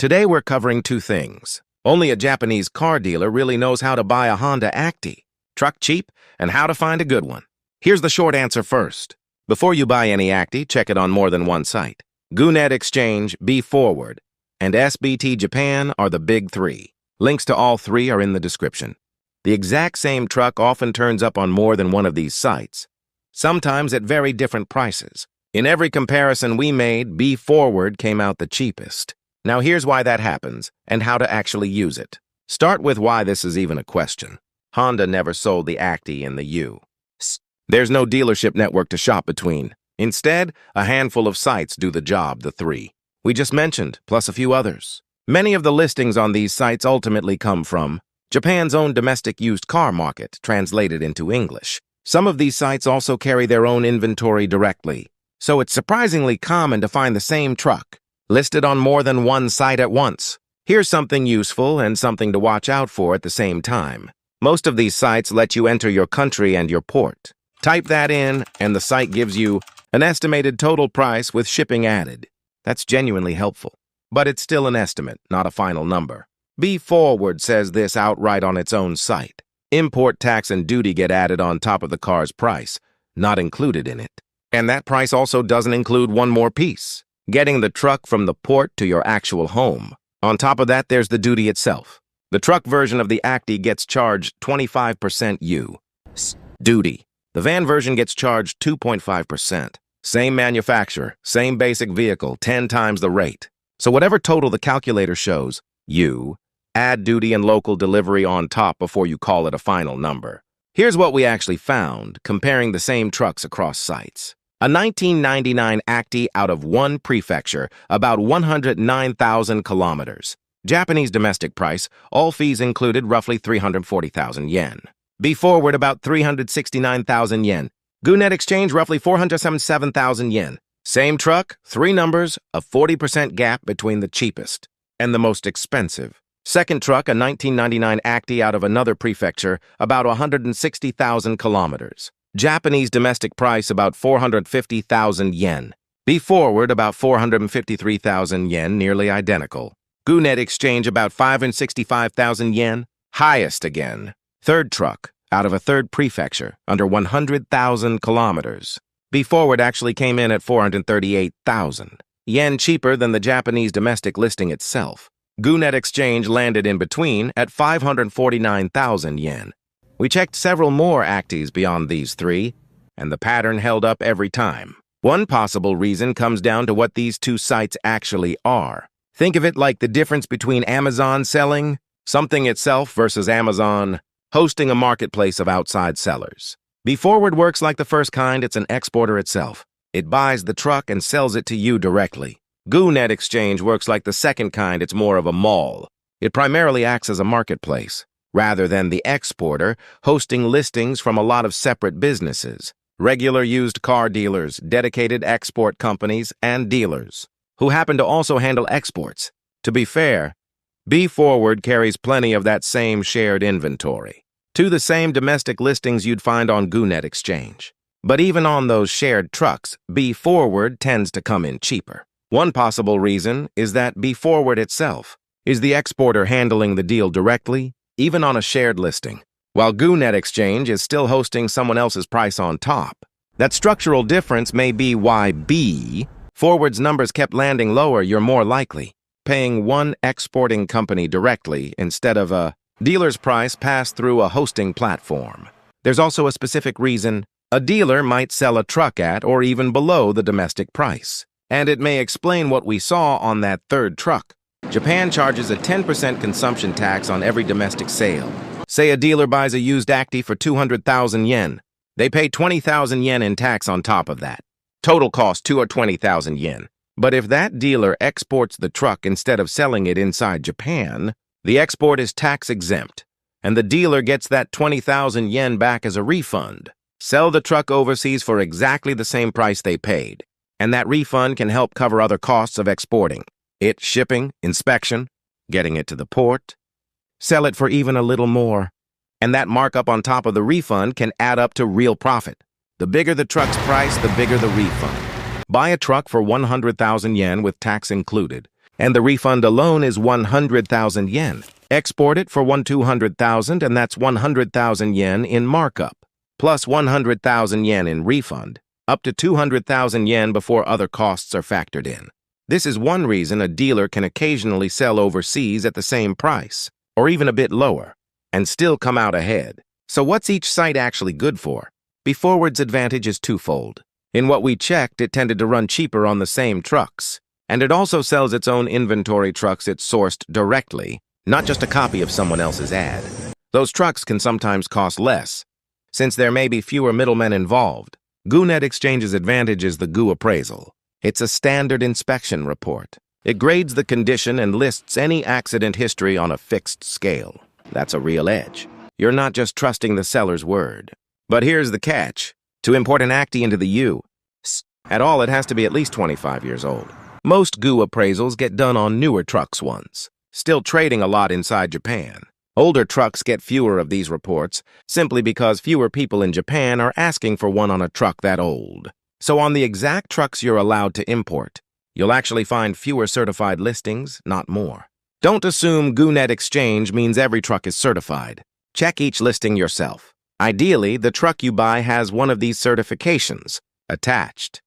Today we're covering two things. Only a Japanese car dealer really knows how to buy a Honda Acty Truck cheap and how to find a good one. Here's the short answer first. Before you buy any Acty, check it on more than one site. GoNet Exchange, B-Forward, and SBT Japan are the big three. Links to all three are in the description. The exact same truck often turns up on more than one of these sites, sometimes at very different prices. In every comparison we made, B-Forward came out the cheapest. Now here's why that happens, and how to actually use it. Start with why this is even a question. Honda never sold the Acty in the U.S. There's no dealership network to shop between. Instead, a handful of sites do the job, the three we just mentioned, plus a few others. Many of the listings on these sites ultimately come from Japan's own domestic used car market, translated into English. Some of these sites also carry their own inventory directly, so it's surprisingly common to find the same truck listed on more than one site at once. Here's something useful and something to watch out for at the same time. Most of these sites let you enter your country and your port. Type that in, and the site gives you an estimated total price with shipping added. That's genuinely helpful. But it's still an estimate, not a final number. B-Forward says this outright on its own site. Import tax and duty get added on top of the car's price, not included in it. And that price also doesn't include one more piece: getting the truck from the port to your actual home. On top of that, there's the duty itself. The truck version of the Acty gets charged 25% U.S. duty. The van version gets charged 2.5%. Same manufacturer, same basic vehicle, 10 times the rate. So whatever total the calculator shows, you add duty and local delivery on top before you call it a final number. Here's what we actually found, comparing the same trucks across sites. A 1999 Acty out of one prefecture, about 109,000 kilometers. Japanese domestic price, all fees included, roughly 340,000 yen. B-Forward, about 369,000 yen. GoNet Exchange, roughly 477,000 yen. Same truck, three numbers, a 40% gap between the cheapest and the most expensive. Second truck, a 1999 Acty out of another prefecture, about 160,000 kilometers. Japanese domestic price, about 450,000 yen. B-Forward, about 453,000 yen, nearly identical. GoNet Exchange, about 565,000 yen, highest again. Third truck, out of a third prefecture, under 100,000 kilometers. B-Forward actually came in at 438,000 yen, cheaper than the Japanese domestic listing itself. GoNet Exchange landed in between at 549,000 yen. We checked several more Actys beyond these three, and the pattern held up every time. One possible reason comes down to what these two sites actually are. Think of it like the difference between Amazon selling something itself versus Amazon hosting a marketplace of outside sellers. B-Forward works like the first kind. It's an exporter itself. It buys the truck and sells it to you directly. GoNet Exchange works like the second kind. It's more of a mall. It primarily acts as a marketplace, rather than the exporter, hosting listings from a lot of separate businesses, regular used car dealers, dedicated export companies, and dealers, who happen to also handle exports. To be fair, B-Forward carries plenty of that same shared inventory, to the same domestic listings you'd find on GoNet Exchange. But even on those shared trucks, B-Forward tends to come in cheaper. One possible reason is that B-Forward itself is the exporter handling the deal directly, even on a shared listing, while GoNet Exchange is still hosting someone else's price on top. That structural difference may be why B-Forward's numbers kept landing lower. You're more likely paying one exporting company directly instead of a dealer's price passed through a hosting platform. There's also a specific reason a dealer might sell a truck at or even below the domestic price. And it may explain what we saw on that third truck. Japan charges a 10% consumption tax on every domestic sale. Say a dealer buys a used Acty for 200,000 yen. They pay 20,000 yen in tax on top of that. Total cost 220,000 yen. But if that dealer exports the truck instead of selling it inside Japan, the export is tax exempt, and the dealer gets that 20,000 yen back as a refund. Sell the truck overseas for exactly the same price they paid, and that refund can help cover other costs of exporting it: shipping, inspection, getting it to the port. Sell it for even a little more, and that markup on top of the refund can add up to real profit. The bigger the truck's price, the bigger the refund. Buy a truck for 100,000 yen with tax included, and the refund alone is 100,000 yen. Export it for 200,000, and that's 100,000 yen in markup, plus 100,000 yen in refund, up to 200,000 yen before other costs are factored in. This is one reason a dealer can occasionally sell overseas at the same price, or even a bit lower, and still come out ahead. So what's each site actually good for? BeForward's advantage is twofold. In what we checked, it tended to run cheaper on the same trucks, and it also sells its own inventory trucks it sourced directly, not just a copy of someone else's ad. Those trucks can sometimes cost less, since there may be fewer middlemen involved. GooNet Exchange's advantage is the Goo appraisal. It's a standard inspection report. It grades the condition and lists any accident history on a fixed scale. That's a real edge. You're not just trusting the seller's word. But here's the catch. To import an Acty into the U.S. at all, it has to be at least 25 years old. Most Goo appraisals get done on newer trucks ones, still trading a lot inside Japan. Older trucks get fewer of these reports, simply because fewer people in Japan are asking for one on a truck that old. So on the exact trucks you're allowed to import, you'll actually find fewer certified listings, not more. Don't assume GooNet Exchange means every truck is certified. Check each listing yourself. Ideally, the truck you buy has one of these certifications attached.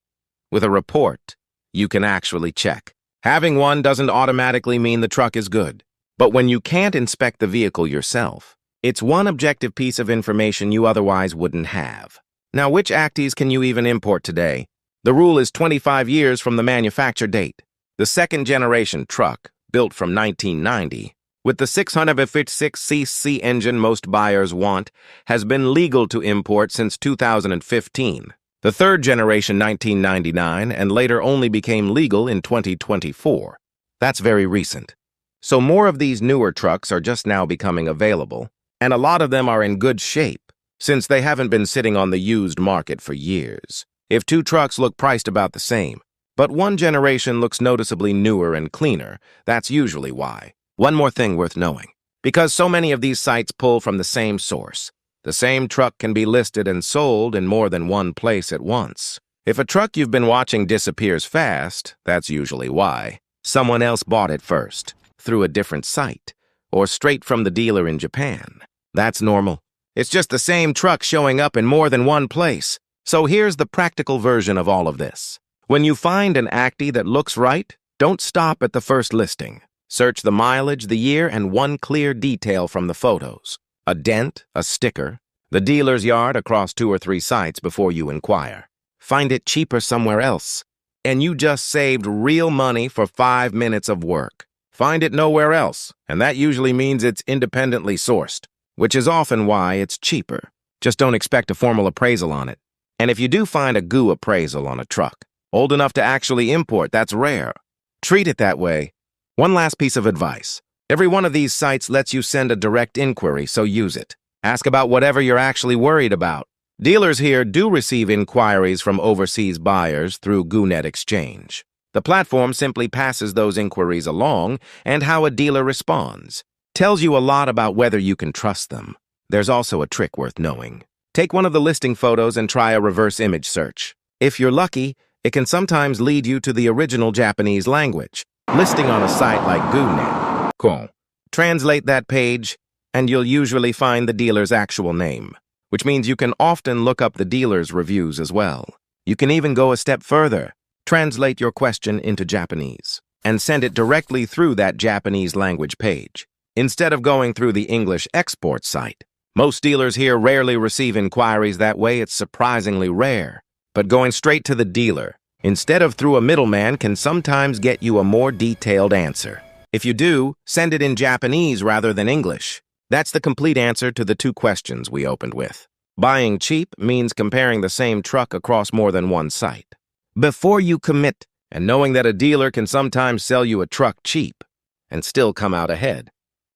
With a report, you can actually check. Having one doesn't automatically mean the truck is good. But when you can't inspect the vehicle yourself, it's one objective piece of information you otherwise wouldn't have. Now, which Actys can you even import today? The rule is 25 years from the manufacture date. The second-generation truck, built from 1990, with the 656cc engine most buyers want, has been legal to import since 2015. The third-generation 1999 and later only became legal in 2024. That's very recent. So more of these newer trucks are just now becoming available, and a lot of them are in good shape, since they haven't been sitting on the used market for years. If two trucks look priced about the same, but one generation looks noticeably newer and cleaner, that's usually why. One more thing worth knowing. Because so many of these sites pull from the same source, the same truck can be listed and sold in more than one place at once. If a truck you've been watching disappears fast, that's usually why. Someone else bought it first, through a different site, or straight from the dealer in Japan. That's normal. It's just the same truck showing up in more than one place. So here's the practical version of all of this. When you find an Acty that looks right, don't stop at the first listing. Search the mileage, the year, and one clear detail from the photos. A dent, a sticker, the dealer's yard across 2 or 3 sites before you inquire. Find it cheaper somewhere else, and you just saved real money for 5 minutes of work. Find it nowhere else, and that usually means it's independently sourced, which is often why it's cheaper. Just don't expect a formal appraisal on it. And if you do find a Goo appraisal on a truck, old enough to actually import, that's rare. Treat it that way. One last piece of advice. Every one of these sites lets you send a direct inquiry, so use it. Ask about whatever you're actually worried about. Dealers here do receive inquiries from overseas buyers through GooNet Exchange. The platform simply passes those inquiries along, and how a dealer responds tells you a lot about whether you can trust them. There's also a trick worth knowing. Take one of the listing photos and try a reverse image search. If you're lucky, it can sometimes lead you to the original Japanese language, listing on a site like GooNet. Cool. Translate that page, and you'll usually find the dealer's actual name, which means you can often look up the dealer's reviews as well. You can even go a step further. Translate your question into Japanese and send it directly through that Japanese language page, instead of going through the English export site. Most dealers here rarely receive inquiries that way. It's surprisingly rare. But going straight to the dealer, instead of through a middleman, can sometimes get you a more detailed answer. If you do, send it in Japanese rather than English. That's the complete answer to the 2 questions we opened with. Buying cheap means comparing the same truck across more than one site. Before you commit, and knowing that a dealer can sometimes sell you a truck cheap and still come out ahead,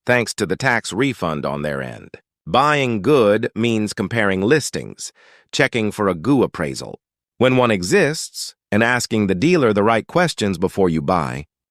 thanks to the tax refund on their end. Buying good means comparing listings, checking for a Goo appraisal. When one exists, and asking the dealer the right questions before you buy,